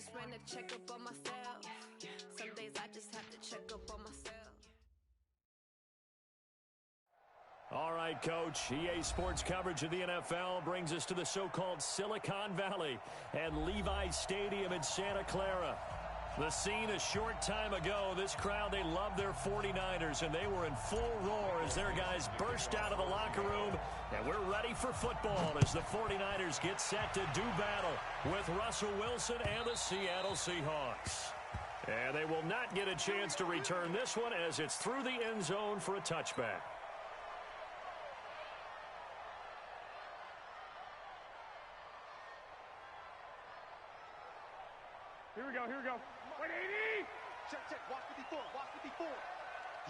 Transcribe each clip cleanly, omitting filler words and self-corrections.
just ran a checkup on myself. Some days I just have to check up on myself. All right, Coach. EA Sports coverage of the NFL brings us to the so-called Silicon Valley and Levi's Stadium in Santa Clara. The scene a short time ago, this crowd, they love their 49ers, and they were in full roar as their guys burst out of the locker room. And we're ready for football as the 49ers get set to do battle with Russell Wilson and the Seattle Seahawks. And they will not get a chance to return this one as it's through the end zone for a touchback. Here we go, here we go. 180! Check, watch the before.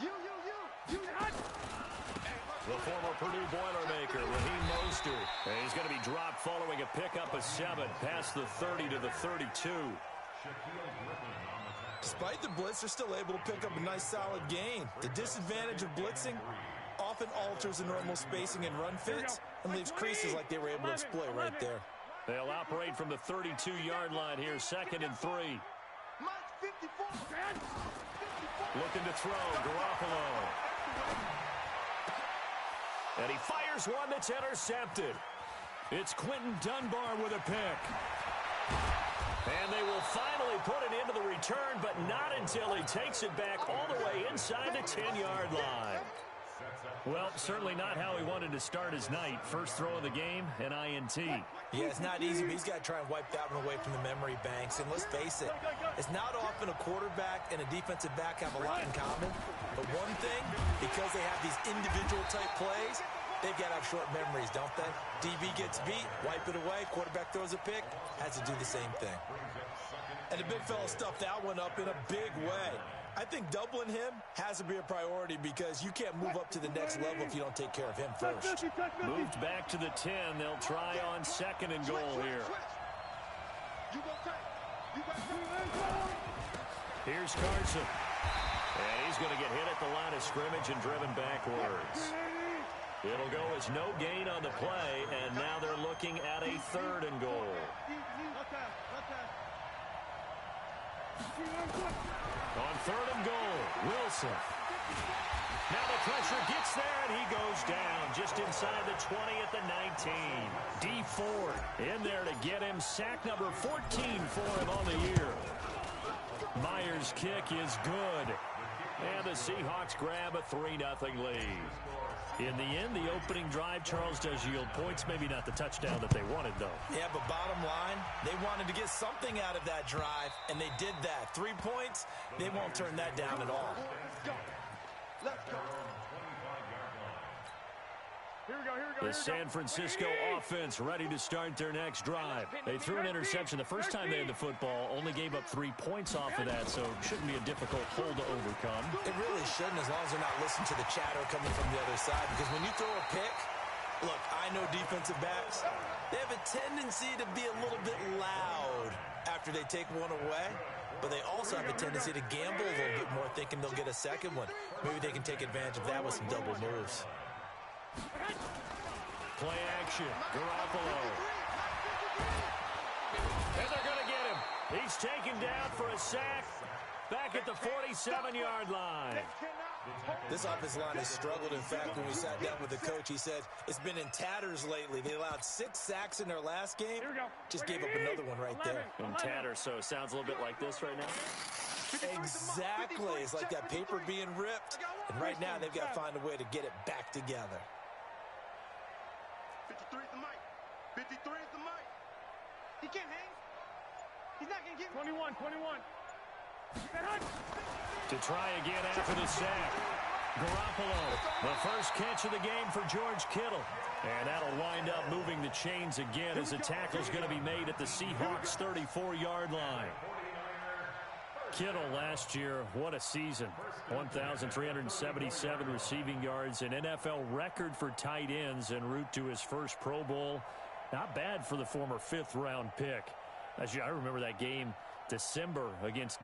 You hot! The former Purdue Boilermaker, Raheem Mostert. And he's going to be dropped following a pickup of 7 past the 30 to the 32. Despite the blitz, they're still able to pick up a nice solid gain. The disadvantage of blitzing often alters the normal spacing and run fits and leaves creases like they were able to exploit right there. They'll operate from the 32-yard line here, 2nd and 3. Looking to throw, Garoppolo. And he fires one that's intercepted. It's Quentin Dunbar with a pick. And they will finally put it into the return, but not until he takes it back all the way inside the 10-yard line. Well, certainly not how he wanted to start his night. First throw of the game, an INT. Yeah, it's not easy, but he's got to try and wipe that one away from the memory banks. And let's face it, it's not often a quarterback and a defensive back have a lot in common. But one thing, because they have these individual type plays, they've got to have short memories, don't they? DB gets beat, wipe it away, quarterback throws a pick, has to do the same thing. And the big fella stuffed that one up in a big way. I think doubling him has to be a priority because you can't move up to the next level if you don't take care of him first. Moved back to the 10. They'll try on 2nd and goal here. Here's Carson. And he's going to get hit at the line of scrimmage and driven backwards. It'll go as no gain on the play, and now they're looking at a 3rd and goal. On 3rd and goal, Wilson. Now the pressure gets there, and he goes down just inside the 20 at the 19. D Ford in there to get him. Sack number 14 for him on the year. Myers' kick is good. And the Seahawks grab a 3-0 lead. In the end, the opening drive, Charles, does yield points. Maybe not the touchdown that they wanted, though. Yeah, but bottom line, they wanted to get something out of that drive, and they did that. 3 points, they won't turn that down at all. Let's go. Here we go. The San Francisco offense ready to start their next drive. They threw an interception the first time they had the football, only gave up 3 points off of that, so it shouldn't be a difficult hole to overcome. It really shouldn't, as long as they're not listening to the chatter coming from the other side, because when you throw a pick, look, I know defensive backs, they have a tendency to be a little bit loud after they take one away, but they also have a tendency to gamble a little bit more, thinking they'll get a second one. Maybe they can take advantage of that with some double moves. Play action, Garoppolo. And they're going to get him. He's taken down for a sack back at the 47-yard line. This offensive line has struggled. In fact, when we sat down with the coach, he said it's been in tatters lately. They allowed 6 sacks in their last game. Just gave up another one right there. In tatters, so it sounds a little bit like this right now. Exactly. It's like that paper being ripped. And right now, they've got to find a way to get it back together. 53 is the mic. 53 is the mic. He can't hang. He's not going to get 21. To try again after the sack. Garoppolo, the first catch of the game for George Kittle. And that'll wind up moving the chains again as the tackle's going to be made at the Seahawks' 34-yard line. Kittle last year, what a season. 1,377 receiving yards, an NFL record for tight ends en route to his first Pro Bowl. Not bad for the former 5th-round pick. I remember that game, December, against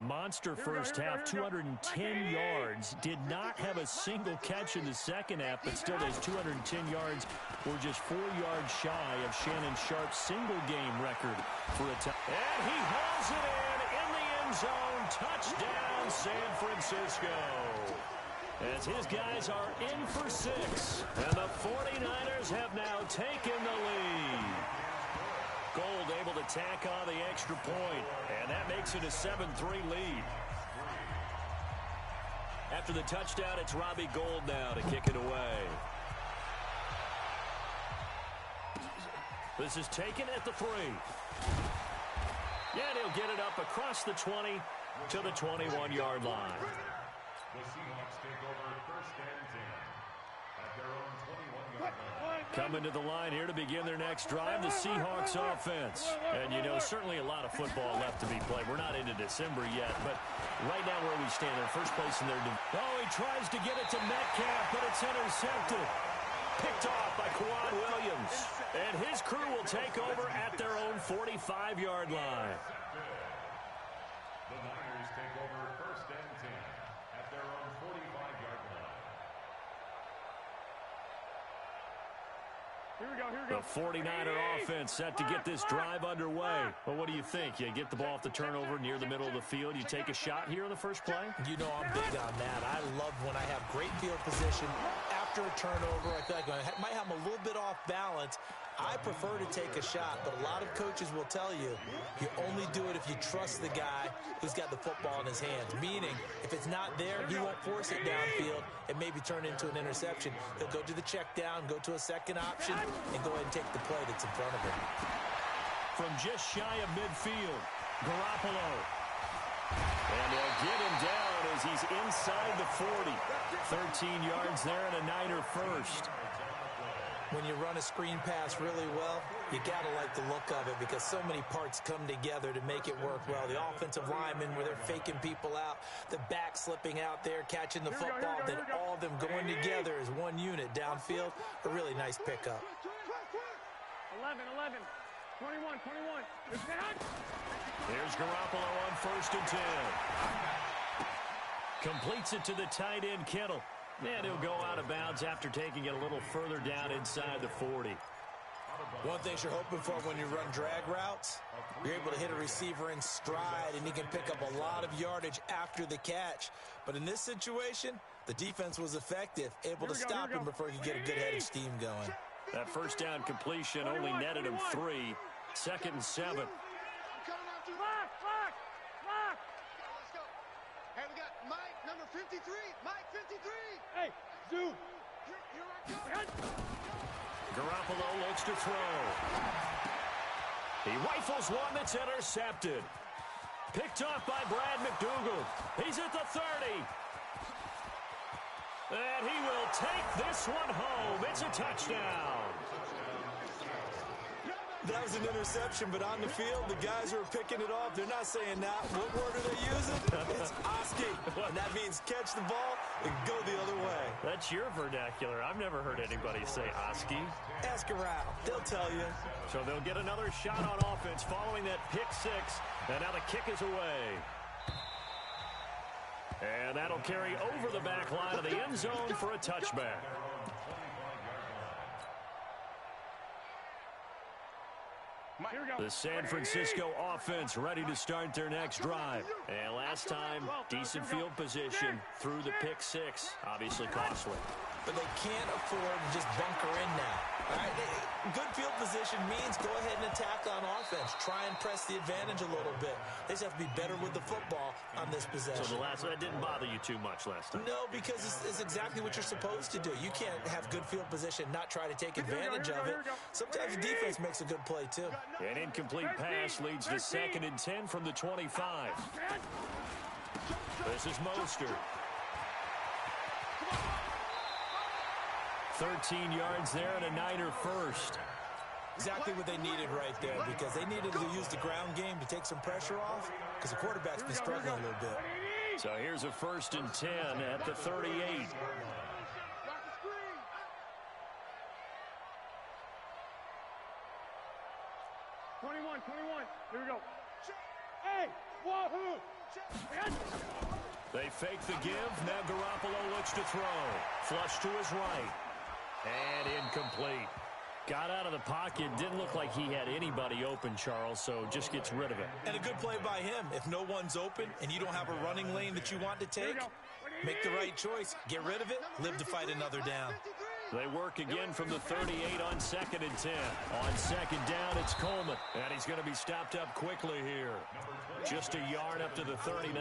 Monster first half, 210 yards. Did not have a single catch in the second half, but still those 210 yards were just 4 yards shy of Shannon Sharp's single-game record for a time. And he hauls it in the end zone. Touchdown, San Francisco. As his guys are in for 6. And the 49ers have now taken the lead. Gold able to tack on the extra point, and that makes it a 7-3 lead. After the touchdown, it's Robbie Gould now to kick it away. This is taken at the 3. Yeah, and he'll get it up across the 20 to the 21-yard line. The Seahawks take over first and 10 at their own 21-yard line. Coming to the line here to begin their next drive, the Seahawks offense. And, you know, certainly a lot of football left to be played. We're not into December yet, but right now where we stand, they're first place in their division. Oh, he tries to get it to Metcalf, but it's intercepted. Picked off by Kwan Williams. And his crew will take over at their own 45-yard line. The Niners take over first and 10 at their own 45-yard line. Here we go. The 49er offense set to get this drive underway. Well, what do you think? You get the ball off the turnover near the middle of the field. You take a shot here in the first play? You know I'm big on that. I love when I have great field position after a turnover. I feel like I might have them a little bit off balance. I prefer to take a shot, but a lot of coaches will tell you only do it if you trust the guy who's got the football in his hands. Meaning, if it's not there, he won't force it downfield and maybe turn into an interception. He'll go to the check down, go to a second option, and go ahead and take the play that's in front of him. From just shy of midfield, Garoppolo. And they'll get him down as he's inside the 40. 13 yards there and a Niner first. When you run a screen pass really well, you got to like the look of it because so many parts come together to make it work well. The offensive linemen where they're faking people out, the back slipping out there, catching the football, then all of them going together as one unit downfield. A really nice pickup. 11, 21. Here's Garoppolo on first and 10. Completes it to the tight end, Kittle. And he'll go out of bounds after taking it a little further down inside the 40. One thing you're hoping for when you run drag routes, you're able to hit a receiver in stride, and he can pick up a lot of yardage after the catch. But in this situation, the defense was effective, able to stop him before he could get a good head of steam going. That first down completion only netted him 3. 2nd and 7. Lock. Hey, we got Mike, number 53. Mike, 53. Hey, Zoo. Here I come. Garoppolo looks to throw. He rifles one that's intercepted. Picked off by Brad McDougal. He's at the 30. And he will take this one home. It's a touchdown. That was an interception, but on the field, the guys who are picking it off, they're not saying that. What word are they using? It's Oski. And that means catch the ball and go the other way. That's your vernacular. I've never heard anybody say Oski. Ask around. They'll tell you. So they'll get another shot on offense following that pick 6. And now the kick is away. And that'll carry over the back line of the end zone for a touchback. The San Francisco offense ready to start their next drive. And last time, decent field position through the pick 6. Obviously costly. But they can't afford to just bunker in now. All right, good field position means go ahead and attack on offense. Try and press the advantage a little bit. They just have to be better with the football on this possession. So that didn't bother you too much last time? No, because it's exactly what you're supposed to do. You can't have good field position, not try to take advantage of it. Sometimes the defense makes a good play, too. An incomplete pass leads to 2nd and 10 from the 25. This is Mostert. 13 yards there and a Niner first. Exactly what they needed right there because they needed to use the ground game to take some pressure off because the quarterback's been struggling a little bit. So here's a 1st and 10 at the 38. 21. Here we go. Hey, wahoo! They fake the give. Now Garoppolo looks to throw. Flush to his right. And incomplete. Got out of the pocket. Didn't look like he had anybody open, Charles, so just gets rid of it. And a good play by him. If no one's open and you don't have a running lane that you want to take, make the right choice. Get rid of it. Live to fight another down. They work again from the 38 on 2nd and 10. On second down, it's Coleman. And he's going to be stopped up quickly here. Just a yard up to the 39.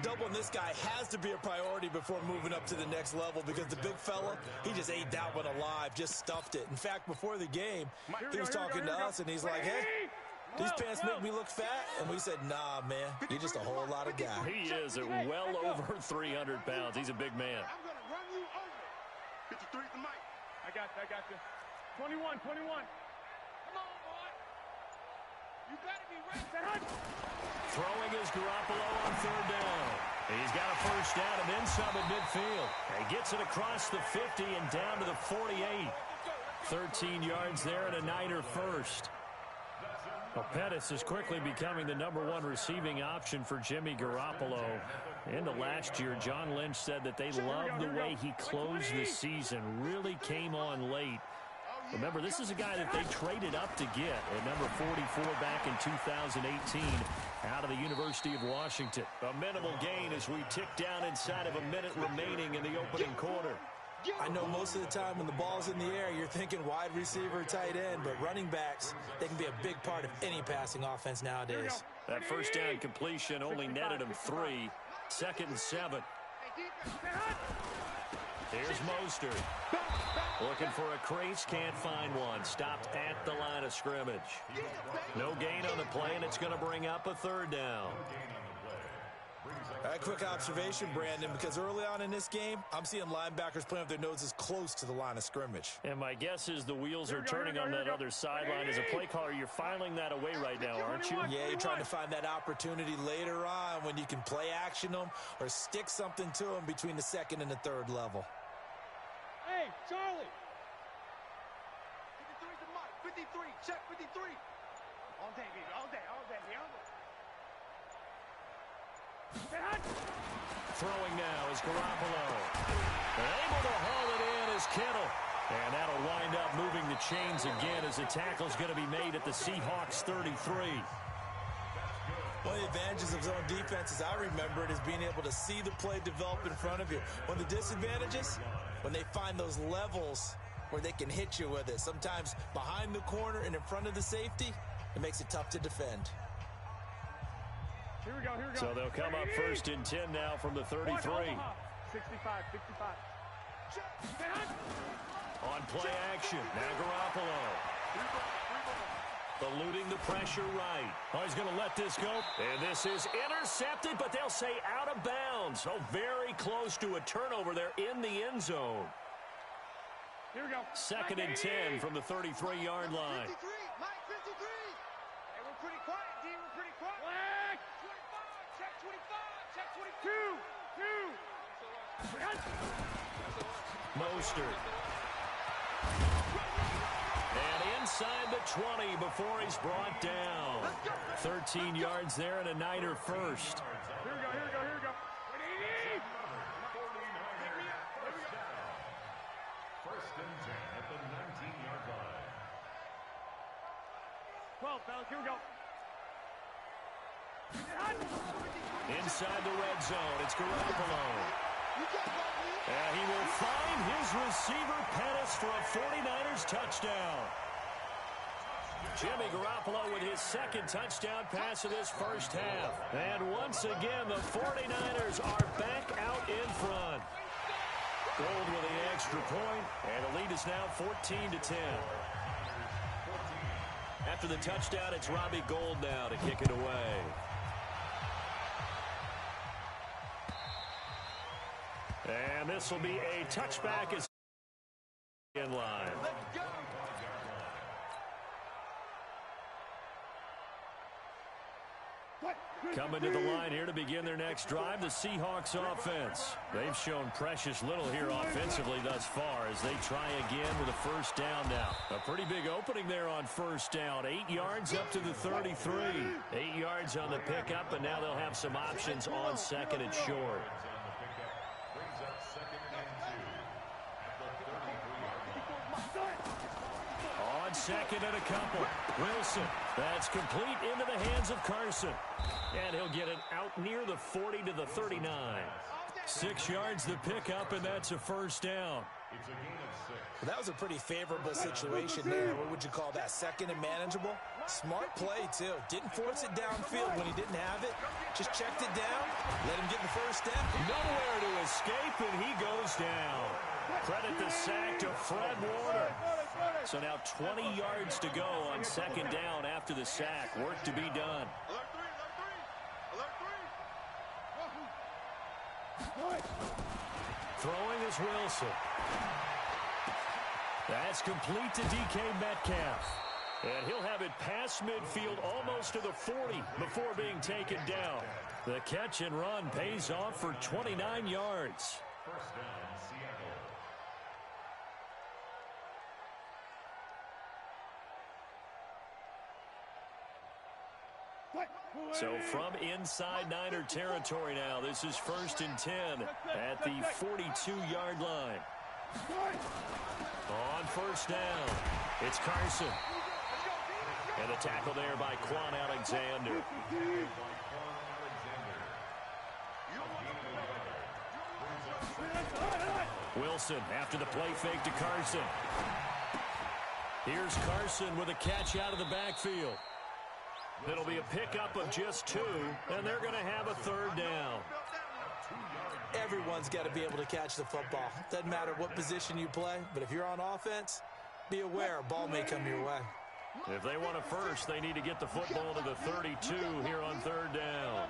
Doubling this guy has to be a priority before moving up to the next level because the big fella, he just ate that one alive, just stuffed it. In fact, before the game, he was talking to us, and he's like, hey, these pants make me look fat? And we said, nah, man, you're just a whole lot of guy. He is at well over 300 pounds. He's a big man. I'm going to run you over. 53 to Mike. I got you. 21. Come on, boy. You got to be right. Throwing is Garoppolo on 3rd down. He's got a first down and then some at midfield. He gets it across the 50 and down to the 48. 13 yards there and a Niner first. Well, Pettis is quickly becoming the #1 receiving option for Jimmy Garoppolo. Into last year, John Lynch said that they loved the way he closed the season, really came on late. Remember, this is a guy that they traded up to get at number 44 back in 2018 out of the University of Washington. A minimal gain as we tick down inside of a minute remaining in the opening quarter. I know most of the time when the ball's in the air, you're thinking wide receiver, tight end, but running backs, they can be a big part of any passing offense nowadays. That first down completion only netted him 3. 2nd and 7. Here's Mostert. Looking for a crease, can't find one. Stopped at the line of scrimmage. No gain on the play, and it's going to bring up a 3rd down. A quick observation, Brandon, because early on in this game, I'm seeing linebackers playing with their noses close to the line of scrimmage. And my guess is the wheels are turning on that other sideline. As a play caller, you're filing that away right now, aren't you? Yeah, you're trying to find that opportunity later on when you can play action them or stick something to them between the 2nd and the 3rd level. Hey, Charlie. 53 to Mike. 53. Check 53. All day, baby. All day. Throwing now is Garoppolo. Able to haul it in is Kittle. And that'll wind up moving the chains again as the tackle's going to be made at the Seahawks 33. One of the advantages of zone defense, as I remember it, is being able to see the play develop in front of you. One of the disadvantages, when they find those levels where they can hit you with it, sometimes behind the corner and in front of the safety, it makes it tough to defend. Here we go. So they'll come up 1st and 10 now from the 33. 65. On play action, now Garoppolo. Eluding the pressure right. Oh, he's going to let this go. And this is intercepted, but they'll say out of bounds. Oh, very close to a turnover there in the end zone. Here we go. 2nd and 10 from the 33-yard line. 53. Mike 53. Hey, we're pretty quiet, D. We're pretty quiet. Flag. 25. Check 25. Check 25. Two. Mostert. And inside the 20 before he's brought down. 13 yards there and a Niner first. Here we go. 180. 1st and 10 at the 19-yard line. 12, fellas. Here we go. Inside the red zone, it's Garoppolo. And he will find his receiver, Pettis, for a 49ers touchdown. Jimmy Garoppolo with his 2nd touchdown pass of this first half. And once again, the 49ers are back out in front. Gold with the extra point, and the lead is now 14-10. After the touchdown, it's Robbie Gould now to kick it away. And this will be a touchback as in line. Coming to the line here to begin their next drive, the Seahawks offense. They've shown precious little here offensively thus far as they try again with a first down now. A pretty big opening there on first down. 8 yards up to the 33. 8 yards on the pickup, and now they'll have some options on second and short. On second and a couple. Wilson. That's complete into the hands of Carson. And he'll get it out near the 40 to the 39. 6 yards the pickup, and that's a first down. Well, that was a pretty favorable situation there. What would you call that? Second and manageable? Smart play, too. Didn't force it downfield when he didn't have it. Just checked it down. Let him get the first step. Nowhere to escape, and he goes down. Credit the sack to Fred Warner. So now 20 yards to go on second down after the sack. Work to be done. Throwing is Wilson. That's complete to DK Metcalf. And he'll have it past midfield almost to the 40 before being taken down. The catch and run pays off for 29 yards. First down, Seattle. So from inside Niner territory now, this is 1st and 10 at the 42-yard line. On first down, it's Carson. And a tackle there by Quan Alexander. Wilson after the play fake to Carson. Here's Carson with a catch out of the backfield. It'll be a pickup of just 2, and they're going to have a third down. Everyone's got to be able to catch the football. Doesn't matter what position you play, but if you're on offense, be aware a ball may come your way. If they want a first, they need to get the football to the 32 here on third down.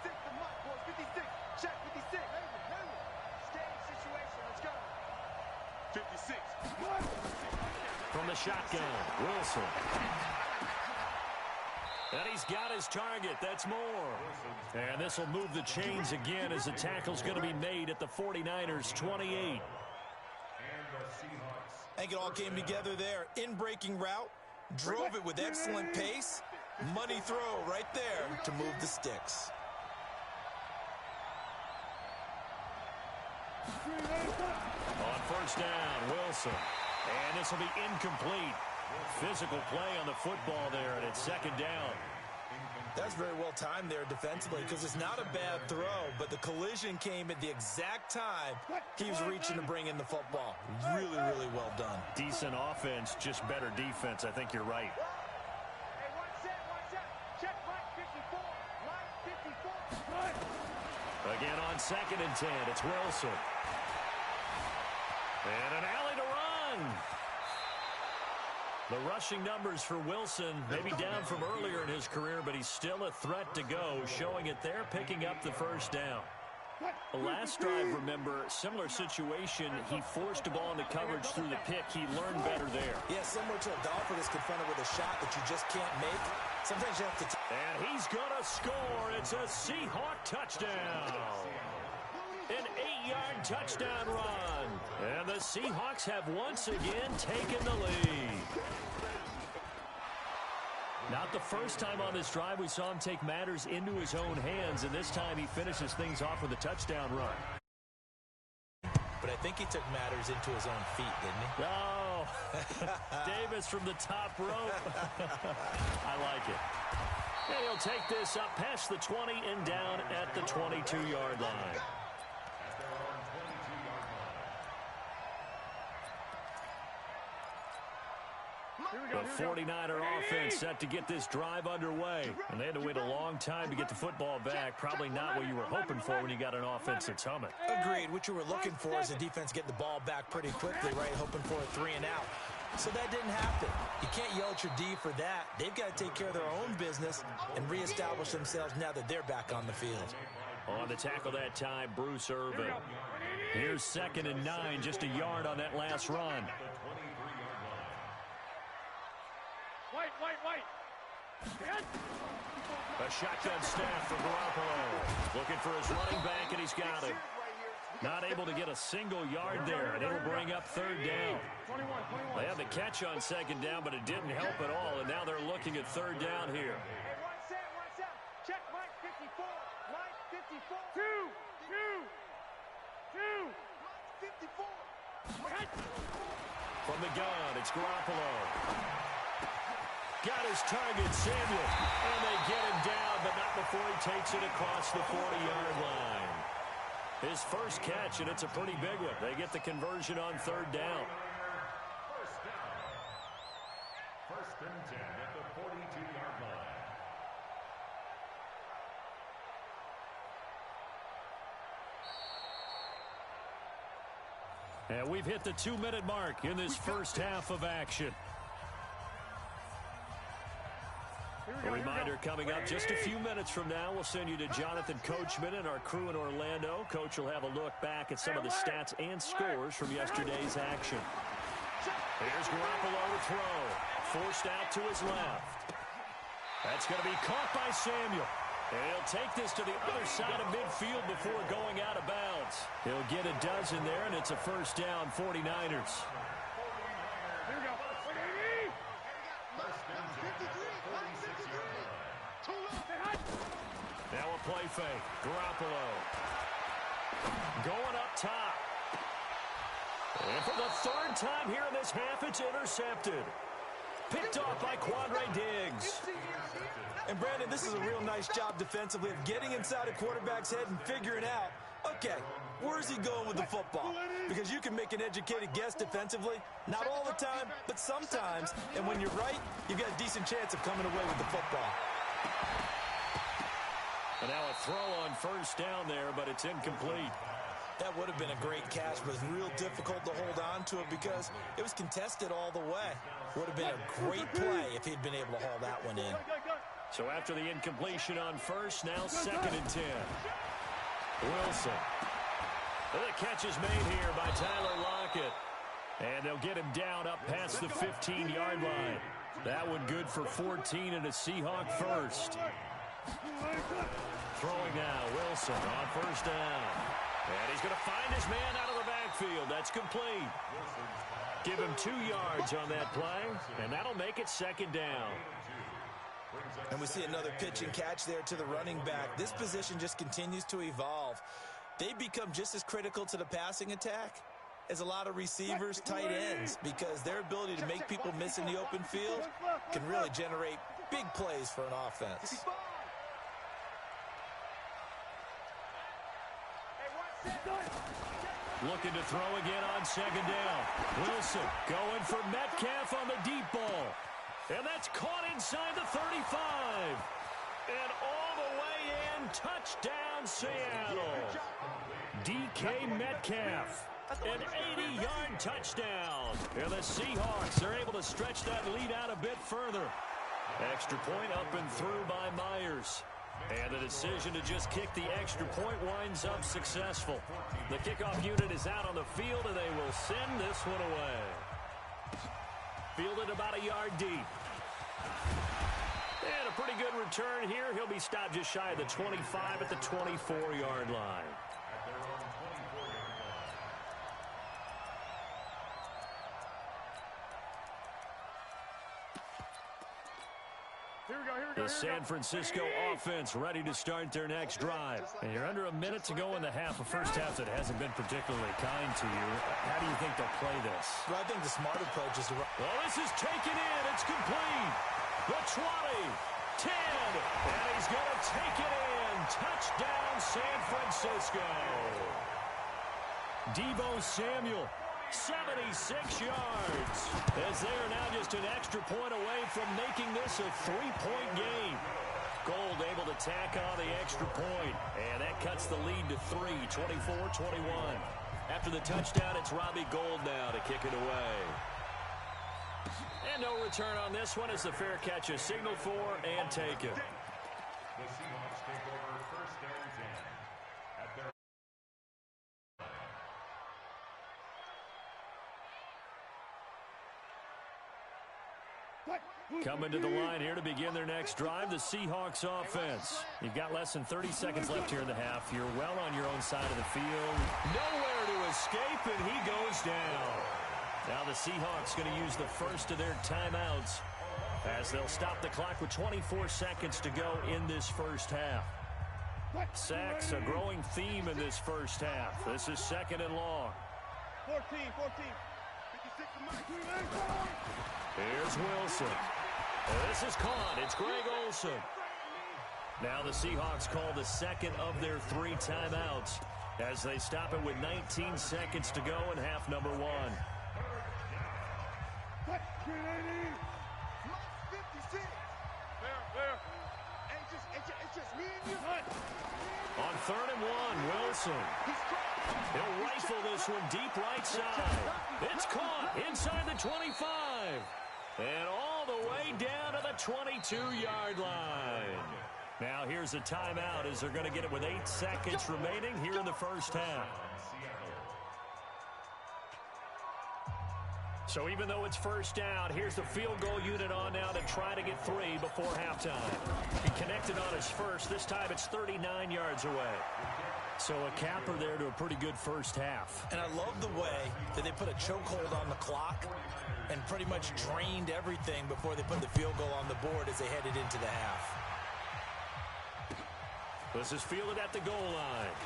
56, the mark, boys. 56. Check 56. Stage situation. Let's go. 56. From the shotgun, Wilson. And he's got his target. That's more. And this will move the chains again as the tackle's going to be made at the 49ers' 28. I think it all came together there. In-breaking route, drove it with excellent pace. Money throw right there to move the sticks. On first down, Wilson. And this will be incomplete. Physical play on the football there, and it's second down. That's very well timed there defensively because it's not a bad throw, but the collision came at the exact time he was reaching to bring in the football. Really, really well done. Decent offense, just better defense. I think you're right. Hey, one set. Check right 54. Right 54. Again on second and 10, it's Wilson. And an alley to run. The rushing numbers for Wilson maybe down from earlier in his career, but he's still a threat to go, showing it there, picking up the first down. The last drive, remember, similar situation. He forced a ball into coverage through the pick. He learned better there. Yeah, similar to a golfer that's confronted with a shot that you just can't make. Sometimes you have to... And he's going to score. It's a Seahawk touchdown. An 8-yard touchdown run. And the Seahawks have once again taken the lead. Not the first time on this drive we saw him take matters into his own hands, and this time he finishes things off with a touchdown run. But I think he took matters into his own feet, didn't he? Oh, Davis from the top rope. I like it. And he'll take this up past the 20 and down at the 22-yard line. The 49er offense set to get this drive underway. And they had to wait a long time to get the football back. Probably not what you were hoping for when you got an offense that's humming. Agreed. What you were looking for is the defense get the ball back pretty quickly, right? Hoping for a 3 and out. So that didn't happen. You can't yell at your D for that. They've got to take care of their own business and reestablish themselves now that they're back on the field. On the tackle that time, Bruce Irvin. Here's 2nd and 9, just a yard on that last run. White. A shotgun snap for Garoppolo. Looking for his running back, and he's got it. Not able to get a single yard there, and it'll bring up third down. They had the catch on second down, but it didn't help at all, and now they're looking at third down here. Hey, one set. Check Mike 54. Mike 54. Two. 54. From the gun, it's Garoppolo. Got his target, Samuel. And they get him down, but not before he takes it across the 40-yard line. His first catch, and it's a pretty big one. They get the conversion on third down. First and 10 at the 42-yard line. And we've hit the 2-minute mark in this first half of action. A reminder coming up just a few minutes from now. We'll send you to Jonathan Coachman and our crew in Orlando. Coach will have a look back at some of the stats and scores from yesterday's action. Here's Garoppolo to throw. Forced out to his left. That's going to be caught by Samuel. And he'll take this to the other side of midfield before going out of bounds. He'll get a dozen there, and it's a first down, 49ers. Here we go. Now a play fake. Garoppolo. Going up top. And for the third time here in this half, it's intercepted. Picked off by Quandre Diggs. And Brandon, this is a real nice job defensively of getting inside a quarterback's head and figuring out, okay, where's he going with the football? Because you can make an educated guess defensively. Not all the time, but sometimes. And when you're right, you've got a decent chance of coming away with the football. And now a throw on first down there, but it's incomplete. That would have been a great catch, but it's real difficult to hold on to it because it was contested all the way. Would have been a great play if he'd been able to haul that one in. So after the incompletion on first, now second and 10. Wilson. The catch is made here by Tyler Lockett. And they'll get him down up past the 15-yard line. That one good for 14 and a Seahawk first. Throwing now, Wilson on first down. And he's going to find his man out of the backfield. That's complete. Give him 2 yards on that play, and that'll make it second down. And we see another pitch and catch there to the running back. This position just continues to evolve. They become just as critical to the passing attack as a lot of receivers, tight ends, because their ability to make people miss in the open field can really generate big plays for an offense. Looking to throw again on second down. Wilson going for Metcalf on the deep ball. And that's caught inside the 35. And all the way in, touchdown Seattle. DK Metcalf, an 80-yard touchdown. And the Seahawks are able to stretch that lead out a bit further. Extra point up and through by Myers. And the decision to just kick the extra point winds up successful. The kickoff unit is out on the field, and they will send this one away. Fielded about a yard deep. And a pretty good return here. He'll be stopped just shy of the 25 at the 24-yard line. The San Francisco offense ready to start their next drive. And you're under a minute to go in the half. A first half that hasn't been particularly kind to you. How do you think they'll play this? Well, I think the smart approach is to run. Well, this is taken in. It's complete. The 20, 10, and he's going to take it in. Touchdown, San Francisco. Deebo Samuel, 76 yards. As they are now just an extra point away from making this a 3-point game. Gold able to tack on the extra point. And that cuts the lead to 3, 24-21. After the touchdown, it's Robbie Gould now to kick it away. And no return on this one as the fair catch is signaled for and taken. The Seahawks take over first and 10 at their... Coming to the line here to begin their next drive, the Seahawks offense. You've got less than 30 seconds left here in the half. You're well on your own side of the field. Nowhere to escape, and he goes down. Now the Seahawks going to use the first of their timeouts as they'll stop the clock with 24 seconds to go in this first half. Sacks, a growing theme in this first half. This is second and long. 14. Here's Wilson. This is caught. It's Greg Olsen. Now the Seahawks call the second of their 3 timeouts as they stop it with 19 seconds to go in half number 1. It's just me and you. On 3rd and 1, Wilson. He'll rifle this one deep right side. It's caught inside the 25. And all the way down to the 22-yard line. Now here's a timeout as they're going to get it with 8 seconds remaining here in the first half. So even though it's first down, here's the field goal unit on now to try to get 3 before halftime. He connected on his first. This time it's 39 yards away. So a capper there to a pretty good first half. And I love the way that they put a chokehold on the clock and pretty much drained everything before they put the field goal on the board as they headed into the half. This is fielded at the goal line.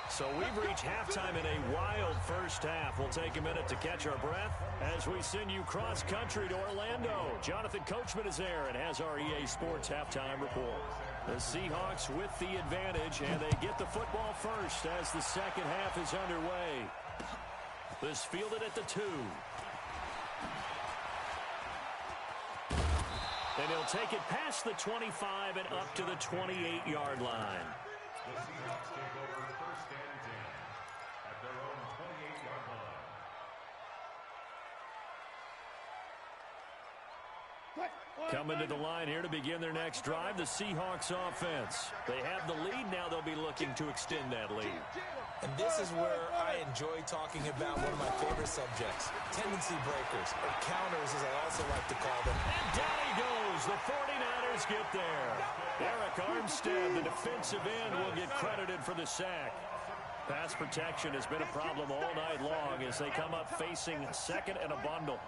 So we've reached halftime in a wild first half. We'll take a minute to catch our breath as we send you cross-country to Orlando. Jonathan Coachman is there and has our EA Sports halftime report. The Seahawks with the advantage, and they get the football first as the second half is underway. This fielded at the 2. And he'll take it past the 25 and up to the 28-yard line. The Seahawks take over first and 10 at their own 28-yard line. Coming to the line here to begin their next drive, the Seahawks offense. They have the lead. Now they'll be looking to extend that lead. And this is where I enjoy talking about one of my favorite subjects, tendency breakers, or counters as I also like to call them. And down he goes. The 49ers get there. Eric Armstead, the defensive end, will get credited for the sack. Pass protection has been a problem all night long as they come up facing second and a bundle.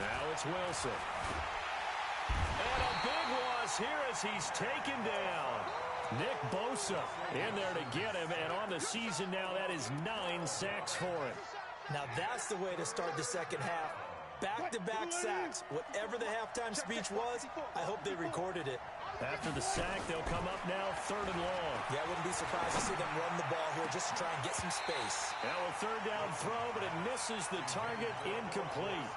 Now it's Wilson. And a big loss here as he's taken down. Nick Bosa in there to get him, and on the season now, that is 9 sacks for him. Now that's the way to start the second half. Back-to-back sacks. Whatever the halftime speech was, I hope they recorded it. After the sack, they'll come up now 3rd and long. Yeah, I wouldn't be surprised to see them run the ball here just to try and get some space. Now a 3rd down throw, but it misses the target, incomplete.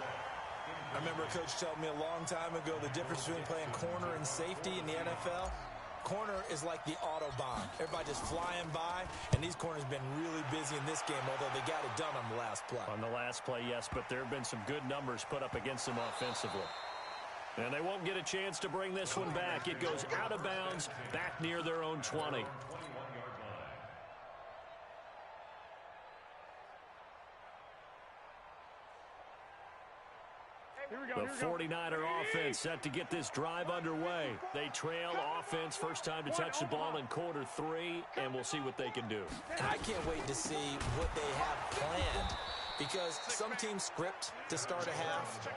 I remember a coach telling me a long time ago the difference between playing corner and safety in the NFL. Corner is like the Autobahn. Everybody just flying by, and these corners have been really busy in this game, although they got it done on the last play. On the last play, yes, but there have been some good numbers put up against them offensively. And they won't get a chance to bring this one back. It goes out of bounds, back near their own 20. The 49er offense set to get this drive underway. They trail offense, first time to touch the ball in quarter 3, and we'll see what they can do. And I can't wait to see what they have planned, because some teams script to start a half.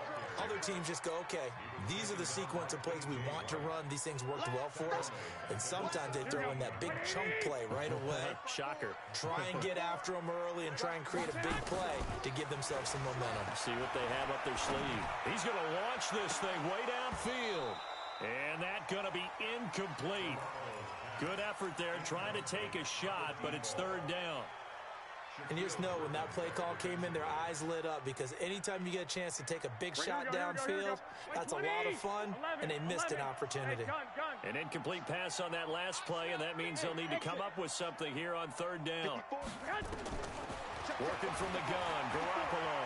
Other teams just go, okay, these are the sequence of plays we want to run. These things worked well for us. And sometimes they throw in that big chunk play right away. Shocker. Try and get after them early and try and create a big play to give themselves some momentum. See what they have up their sleeve. He's going to launch this thing way downfield. And that's going to be incomplete. Good effort there, trying to take a shot, but it's 3rd down. And you just know when that play call came in, their eyes lit up, because anytime you get a chance to take a big shot downfield, that's a lot of fun, and they missed an opportunity. An incomplete pass on that last play, and that means they'll need to come up with something here on 3rd down. Working from the gun, Garoppolo.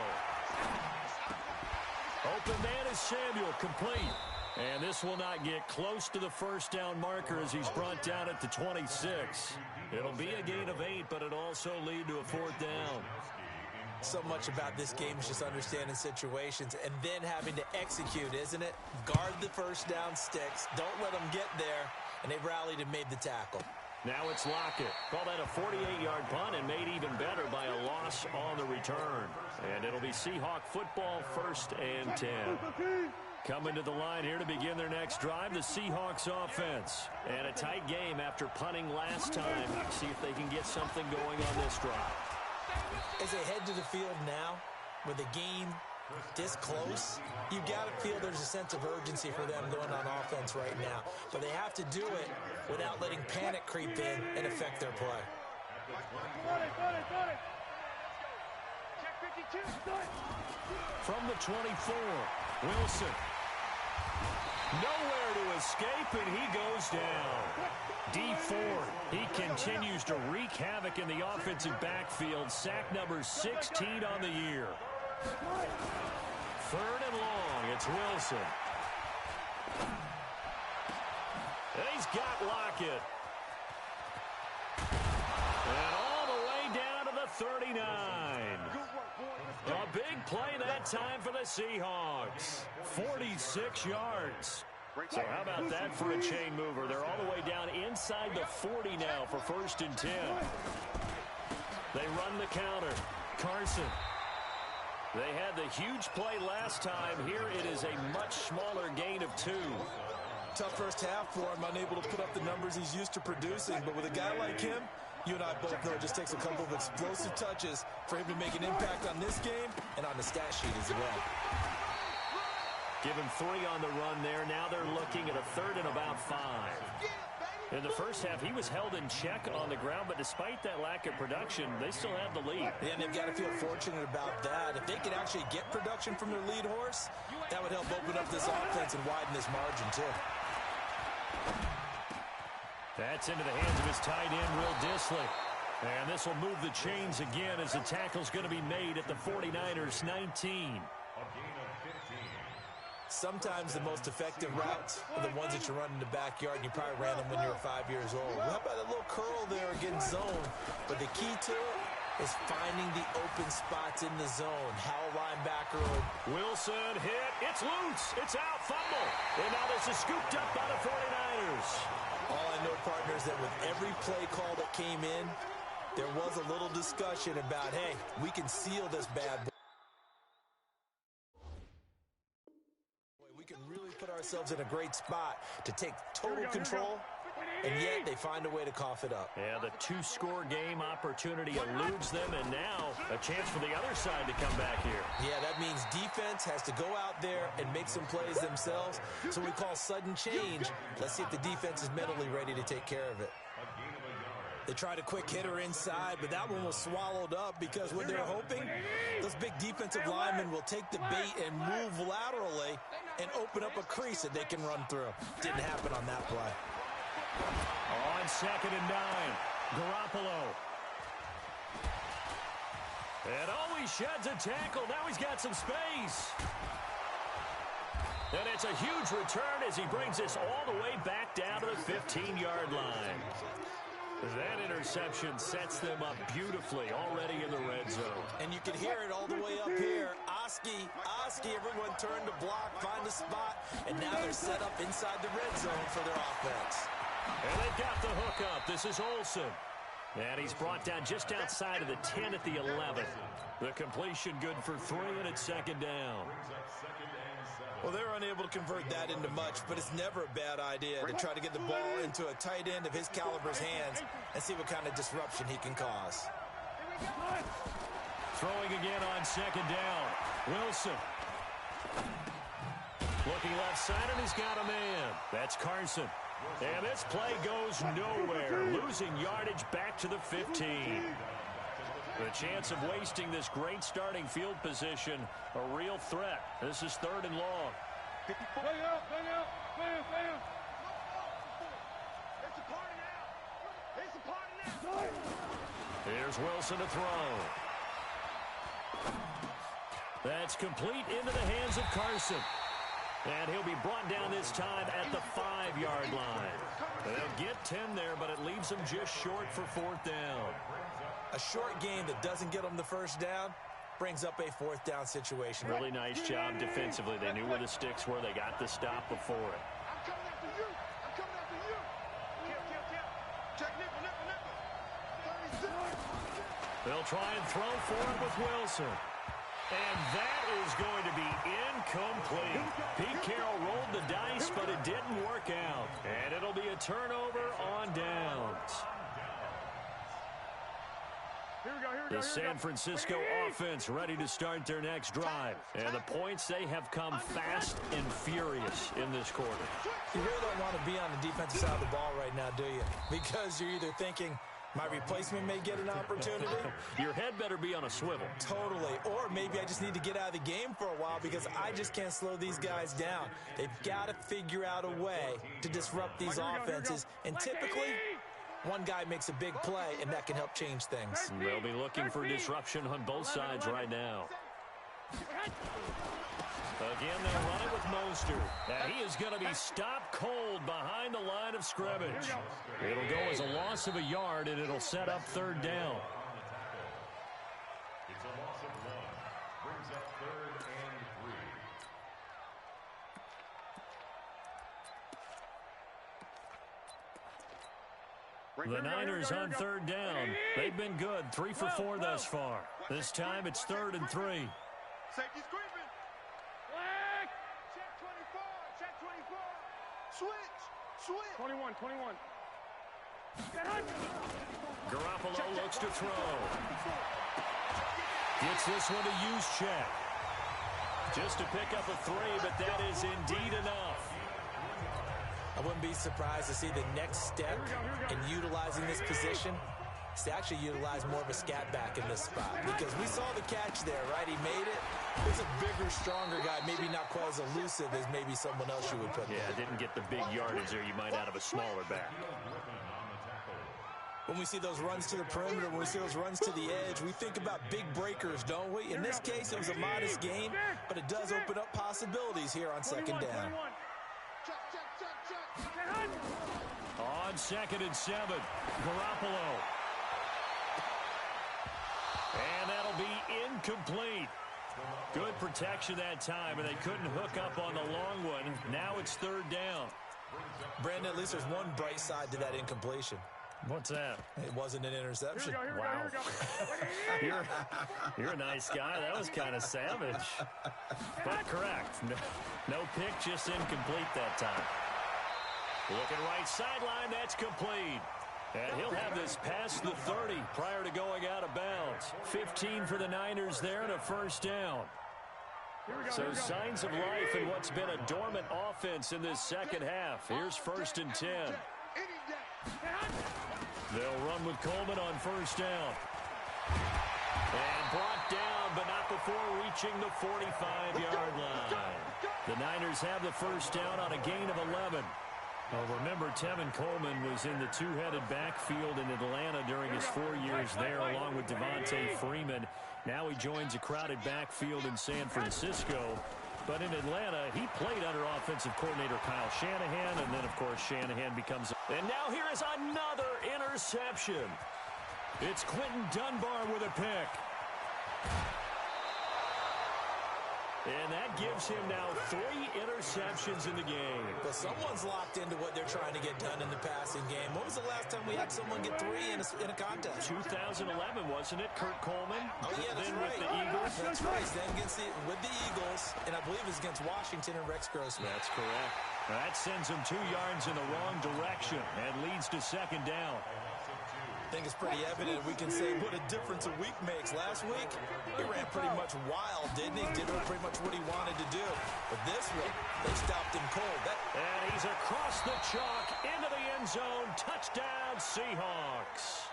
Open man is Samuel, complete. And this will not get close to the first down marker as he's brought down at the 26. It'll be a gain of 8, but it'll also lead to a 4th down. So much about this game is just understanding situations and then having to execute, isn't it? Guard the first down sticks. Don't let them get there. And they rallied and made the tackle. Now it's Lockett. Call that a 48-yard punt and made even better by a loss on the return. And it'll be Seahawk football, 1st and 10. Coming to the line here to begin their next drive, the Seahawks offense. And a tight game after punting last time. See if they can get something going on this drive. As they head to the field now, with the game this close, you've got to feel there's a sense of urgency for them going on offense right now. But they have to do it without letting panic creep in and affect their play. From the 24, Wilson. Nowhere to escape, and he goes down. D Ford, he continues to wreak havoc in the offensive backfield. Sack number 16 on the year. 3rd and long, it's Wilson. And he's got Lockett. And all the way down to the 39. A big play that time for the Seahawks. 46 yards. So how about that for a chain mover? They're all the way down inside the 40 now for 1st and 10. They run the counter. Carson. They had the huge play last time. Here it is a much smaller gain of 2. Tough first half for him, unable to put up the numbers he's used to producing. But with a guy like him, you and I both know it just takes a couple of explosive touches for him to make an impact on this game and on the stat sheet as well. Give him 3 on the run there. Now they're looking at a 3rd and about 5. In the first half, he was held in check on the ground, but despite that lack of production, they still have the lead. Yeah, and they've got to feel fortunate about that. If they could actually get production from their lead horse, that would help open up this offense and widen this margin, too. That's into the hands of his tight end, Will Dissly. And this will move the chains again as the tackle's going to be made at the 49ers 19. Sometimes the most effective routes are the ones that you run in the backyard, and you probably ran them when you were 5 years old. Well, how about a little curl there against zone? But the key to it is finding the open spots in the zone. How a linebacker would... Wilson hit. It's loose. It's out. Fumble. And now this is scooped up by the 49ers. All I know, partners, that with every play call that came in, there was a little discussion about, hey, we can seal this bad boy. We can really put ourselves in a great spot to take total control, and yet they find a way to cough it up. Yeah, the 2-score game opportunity eludes them, and now a chance for the other side to come back here. Yeah, that means defense has to go out there and make some plays themselves. So we call sudden change. Let's see if the defense is mentally ready to take care of it. They tried a quick hitter inside, but that one was swallowed up because what they're hoping, those big defensive linemen will take the bait and move laterally and open up a crease that they can run through. Didn't happen on that play. On 2nd and 9, Garoppolo. And he sheds a tackle. Now he's got some space. And it's a huge return as he brings this all the way back down to the 15-yard line. That interception sets them up beautifully already in the red zone. And you can hear it all the way up here. Oski, everyone turned to block, find a spot, and now they're set up inside the red zone for their offense. And they've got the hook up. This is Olsen. And he's brought down just outside of the 10 at the 11. The completion good for 3, and it's 2nd down. Well, they're unable to convert that into much, but it's never a bad idea to try to get the ball into a tight end of his caliber's hands and see what kind of disruption he can cause. Throwing again on 2nd down. Wilson. Looking left side, and he's got a man. That's Carson. And this play goes nowhere. Losing yardage back to the 15. The chance of wasting this great starting field position, a real threat. This is 3rd and long. Play out. Here's Wilson to throw. That's complete into the hands of Carson. And he'll be brought down this time at the 5-yard line. They'll get 10 there, but it leaves them just short for 4th down. A short game that doesn't get them the first down brings up a 4th down situation. Really nice job defensively. They knew where the sticks were. They got the stop before it. I'm coming after you. I'm coming after you. Kill. Check nickel. 36. They'll try and throw for it with Wilson. And that is going to be incomplete. Pete Carroll rolled the dice, but it didn't work out. And it'll be a turnover on downs. Here we go. The San Francisco offense ready to start their next drive. And the points, they have come fast and furious in this quarter. You really don't want to be on the defensive side of the ball right now, do you? Because you're either thinking, my replacement may get an opportunity. Your head better be on a swivel. Totally. Or maybe I just need to get out of the game for a while because I just can't slow these guys down. They've got to figure out a way to disrupt these offenses. And typically, one guy makes a big play, and that can help change things. They'll be looking for disruption on both sides right now. Again, they'll run it with Mostert. And he is going to be stopped cold behind the line of scrimmage. It'll go as a loss of a yard, and it'll set up 3rd down. It's a loss of 1. Brings up 3rd and 3. The Niners on 3rd down. They've been good, 3 for 4 thus far. This time it's 3rd and 3. Safety screaming. Check 24. Switch. 21. Garoppolo looks to throw. Gets this one to use check. Just to pick up a 3, but that is indeed enough. I wouldn't be surprised to see the next step in utilizing this position is to actually utilize more of a scat back in this spot. Because we saw the catch there, right? He made it. He's a bigger, stronger guy, maybe not quite as elusive as maybe someone else you would put there. Yeah, didn't get the big yardage there you might out of a smaller back. When we see those runs to the perimeter, when we see those runs to the edge, we think about big breakers, don't we? In this case, it was a modest gain, but it does open up possibilities here on 2nd down. On 2nd and 7, Garoppolo. And that'll be incomplete. Good protection that time, and they couldn't hook up on the long one. Now it's 3rd down. Brandon, at least there's one bright side to that incompletion. What's that? It wasn't an interception. Wow. You're a nice guy. That was kind of savage. But correct. No pick, just incomplete that time. Looking right sideline, that's complete. And he'll have this past the 30 prior to going out of bounds. 15 for the Niners there and a 1st down. So signs of life in what's been a dormant offense in this 2nd half. Here's 1st and 10. They'll run with Coleman on 1st down. And brought down, but not before reaching the 45-yard line. The Niners have the 1st down on a gain of 11. Well, remember, Tevin Coleman was in the 2-headed backfield in Atlanta during his 4 years there, along with Devontae Freeman. Now he joins a crowded backfield in San Francisco. But in Atlanta, he played under offensive coordinator Kyle Shanahan, and then, of course, Shanahan becomes... And now here is another interception. It's Quentin Dunbar with a pick. And that gives him now 3 interceptions in the game. But someone's locked into what they're trying to get done in the passing game. When was the last time we had someone get 3 in a contest? 2011, wasn't it? Kurt Coleman? Oh, yeah, that's then right. With the Eagles. That's right. Then with the Eagles, and I believe it's against Washington and Rex Grossman. That's correct. That sends him 2 yards in the wrong direction and leads to 2nd down. I think it's pretty evident we can say what a difference a week makes. Last week, he ran pretty much wild, didn't he? Did pretty much what he wanted to do. But this one, they stopped him cold. And he's across the chalk into the end zone. Touchdown, Seahawks.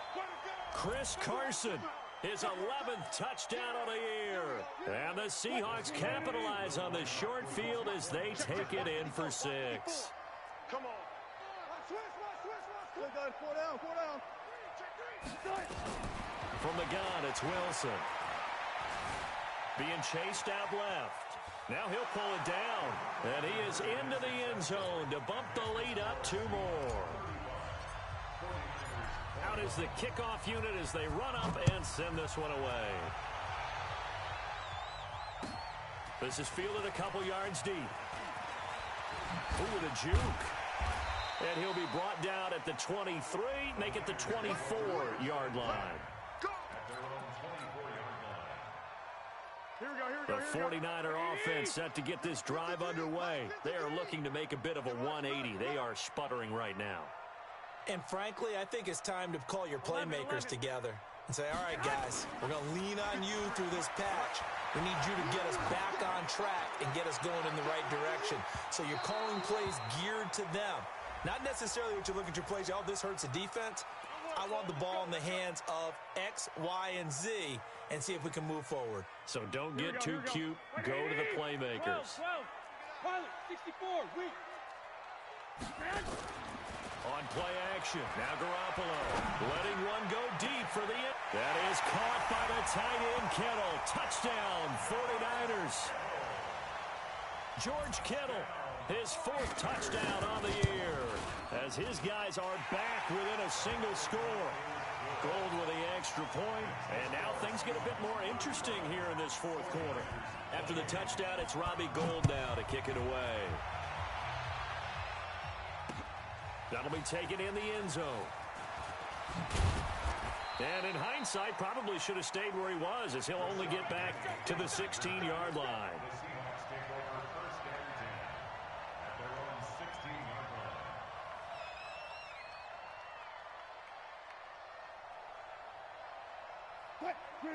Chris Carson, his 11th touchdown of the year. And the Seahawks capitalize on the short field as they take it in for 6. Come on. Switch. 4 down. From the gun, it's Wilson. Being chased out left. Now he'll pull it down. And he is into the end zone to bump the lead up 2 more. Out is the kickoff unit as they run up and send this one away. This is fielded a couple yards deep. Ooh, with a juke. And he'll be brought down at the 23, make it the 24-yard line. The 49er offense set to get this drive underway. They are looking to make a bit of a 180. They are sputtering right now. And frankly, I think it's time to call your playmakers together and say, all right, guys, we're going to lean on you through this patch. We need you to get us back on track and get us going in the right direction. So you're calling plays geared to them. Not necessarily what you look at your plays, oh, this hurts the defense. I want the ball in the hands of X, Y, and Z and see if we can move forward. So don't get too cute. Go to the playmakers. 12, 64, weak. On play action, now Garoppolo letting one go deep for the end. That is caught by the tight end Kittle. Touchdown, 49ers. George Kittle, his 4th touchdown on the year, as his guys are back within a single score. Gold with the extra point, and now things get a bit more interesting here in this 4th quarter. After the touchdown, it's Robbie Gould now to kick it away. That'll be taken in the end zone. And in hindsight, probably should have stayed where he was, as he'll only get back to the 16-yard line.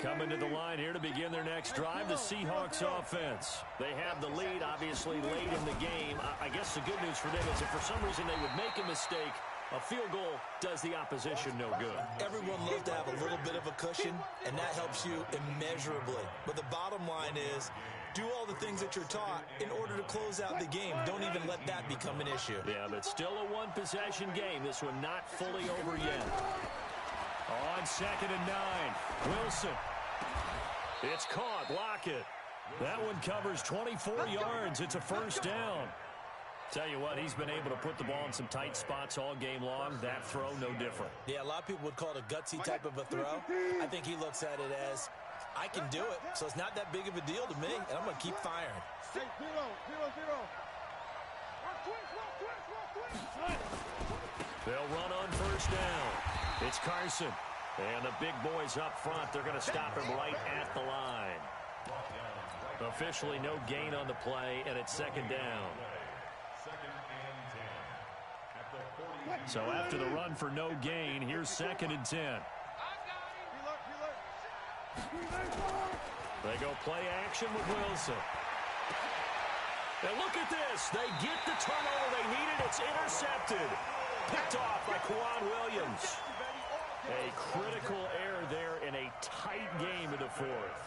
Coming to the line here to begin their next drive, the Seahawks offense. They have the lead, obviously, late in the game. I guess the good news for them is if for some reason they would make a mistake, a field goal does the opposition no good. Everyone loves to have a little bit of a cushion, and that helps you immeasurably. But the bottom line is, do all the things that you're taught in order to close out the game. Don't even let that become an issue. Yeah, but still a one-possession game. This one not fully over yet. On 2nd and 9, Wilson. It's caught. Lockett. That one covers 24 yards. It's a first down. Tell you what, he's been able to put the ball in some tight spots all game long. That throw, no different. Yeah, a lot of people would call it a gutsy type of a throw. I think he looks at it as, I can do it, so it's not that big of a deal to me, and I'm going to keep firing. 0-0-0. They'll run on first down. It's Carson. And the big boys up front, they're going to stop him right at the line. Officially no gain on the play, and it's 2nd down. So after the run for no gain, here's 2nd and 10. They go play action with Wilson. And look at this. They get the turnover they needed. It's intercepted. Picked off by Kwan Williams. A critical error there in a tight game in the 4th.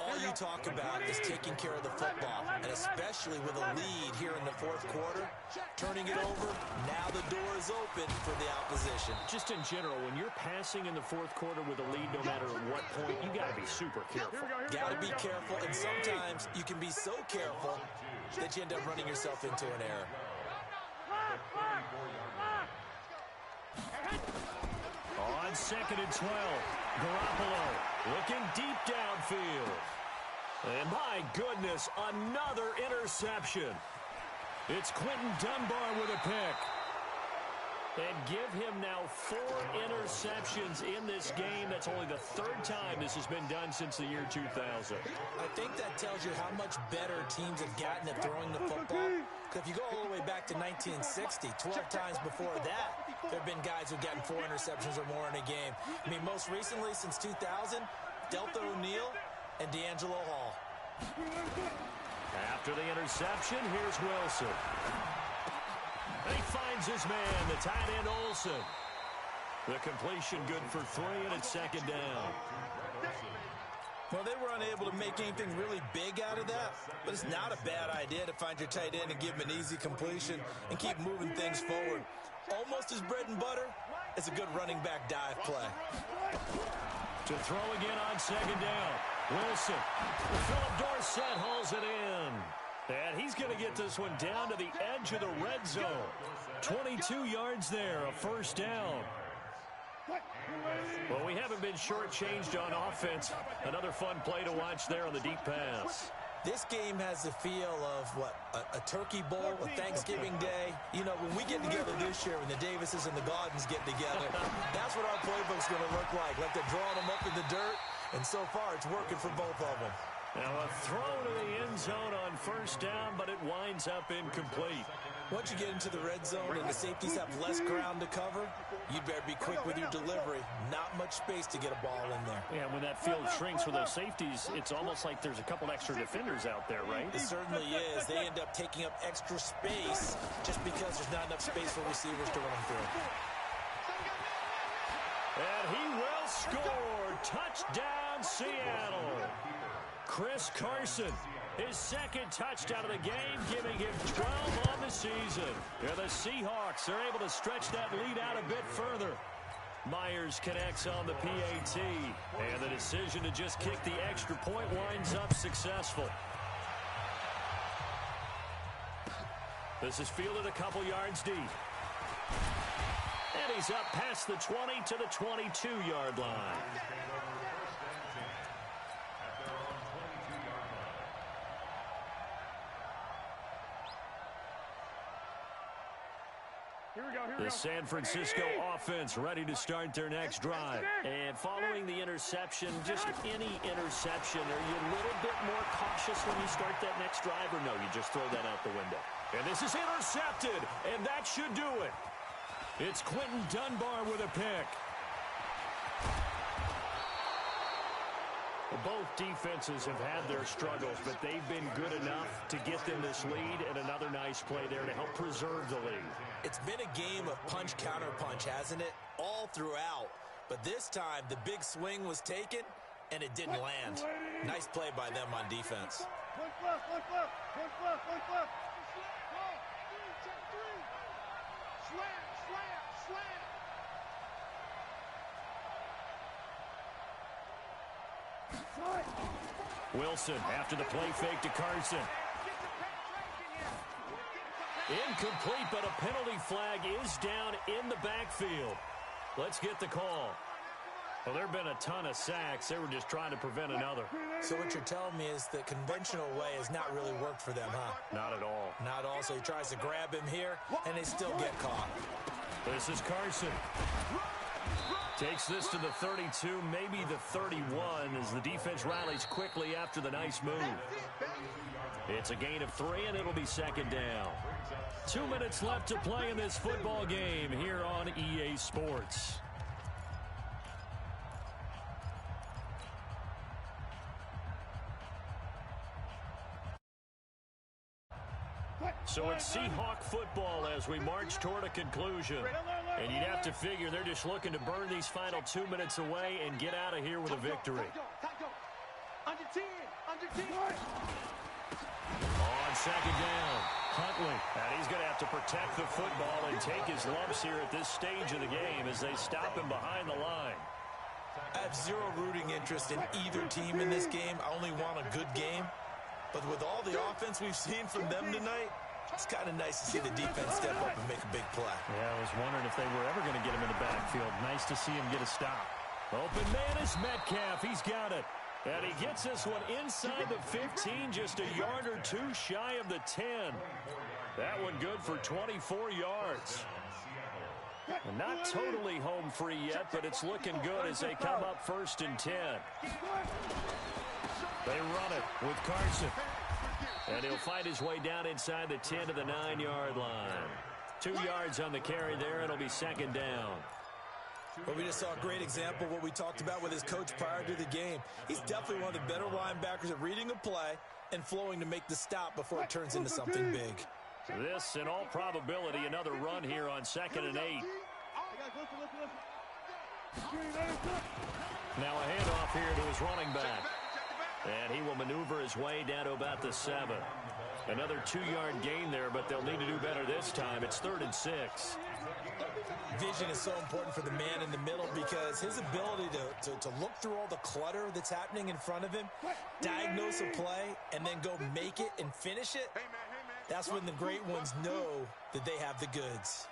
All you talk about is taking care of the football, and especially with a lead here in the 4th quarter, turning it over, now the door is open for the opposition. Just in general, when you're passing in the 4th quarter with a lead, no matter what point, you got to be super careful. Got to be careful, and sometimes you can be so careful that you end up running yourself into an error. On 2nd and 12, Garoppolo looking deep downfield. And my goodness, another interception. It's Quentin Dunbar with a pick. And give him now 4 interceptions in this game. That's only the 3rd time this has been done since the year 2000. I think that tells you how much better teams have gotten at throwing the football. Because if you go all the way back to 1960, 12 times before that, there have been guys who've gotten 4 interceptions or more in a game. I mean, most recently, since 2000, Delta O'Neal and D'Angelo Hall. After the interception, here's Wilson. And he finds his man, the tight end Olsen. The completion good for 3, and it's 2nd down. Well, they were unable to make anything really big out of that, but it's not a bad idea to find your tight end and give him an easy completion and keep moving things forward. Almost his bread and butter is a good running back dive play. To throw again on 2nd down. Wilson. Philip Dorsett hauls it in. And he's going to get this one down to the edge of the red zone. 22 yards there, a first down. Well, we haven't been shortchanged on offense. Another fun play to watch there on the deep pass. This game has the feel of, a turkey bowl, a Thanksgiving day. You know, when we get together this year, when the Davises and the Gaudens get together, that's what our playbook's going to look like they're drawing them up in the dirt, and so far it's working for both of them. Now a throw to the end zone on first down, but it winds up incomplete. Once you get into the red zone and the safeties have less ground to cover, you better be quick with your delivery. Not much space to get a ball in there. Yeah, when that field shrinks with those safeties, it's almost like there's a couple extra defenders out there, right? It certainly is. They end up taking up extra space just because there's not enough space for receivers to run through. And he will score. Touchdown, Seattle. Chris Carson, his second touchdown of the game, giving him 12 on the season. Yeah, the Seahawks are able to stretch that lead out a bit further. Myers connects on the PAT, and the decision to just kick the extra point winds up successful. This is fielded a couple yards deep. And he's up past the 20 to the 22-yard line. The San Francisco offense ready to start their next drive. And following the interception, just any interception, are you a little bit more cautious when you start that next drive, or no, you just throw that out the window? And this is intercepted, and that should do it. It's Quentin Dunbar with a pick. Both defenses have had their struggles, but they've been good enough to get them this lead, and another nice play there to help preserve the lead. It's been a game of punch-counter-punch, hasn't it? All throughout. But this time, the big swing was taken, and it didn't land. Nice play by them on defense. Wilson after the play fake to Carson. Incomplete, but a penalty flag is down in the backfield. Let's get the call. Well, there have been a ton of sacks. They were just trying to prevent another. So what you're telling me is the conventional way has not really worked for them, huh? Not at all. Not all. So he tries to grab him here, and they still get caught. This is Carson. Takes this to the 32, maybe the 31, as the defense rallies quickly after the nice move. It's a gain of 3, and it'll be second down. 2 minutes left to play in this football game here on EA Sports. So it's Seahawk football as we march toward a conclusion. And you'd have to figure they're just looking to burn these final 2 minutes away and get out of here with a victory. Under 10. On second down, Huntley. And he's going to have to protect the football and take his lumps here at this stage of the game as they stop him behind the line. I have zero rooting interest in either team in this game. I only want a good game. But with all the offense we've seen from them tonight, it's kind of nice to see the defense step up and make a big play. Yeah, I was wondering if they were ever going to get him in the backfield. Nice to see him get a stop. Open man is Metcalf. He's got it. And he gets this one inside the 15, just a yard or two shy of the 10. That one good for 24 yards. And not totally home free yet, but it's looking good as they come up 1st and 10. They run it with Carson. And he'll fight his way down inside the 10 to the 9-yard line. 2 yards on the carry there. It'll be second down. Well, we just saw a great example of what we talked about with his coach prior to the game. He's definitely one of the better linebackers at reading a play and flowing to make the stop before it turns into something big. This, in all probability, another run here on 2nd and 8. Now a handoff here to his running back. And he will maneuver his way down to about the 7. Another 2-yard gain there, but they'll need to do better this time. It's 3rd and 6. Vision is so important for the man in the middle because his ability to look through all the clutter that's happening in front of him, diagnose a play, and then go make it and finish it, that's when the great ones know that they have the goods.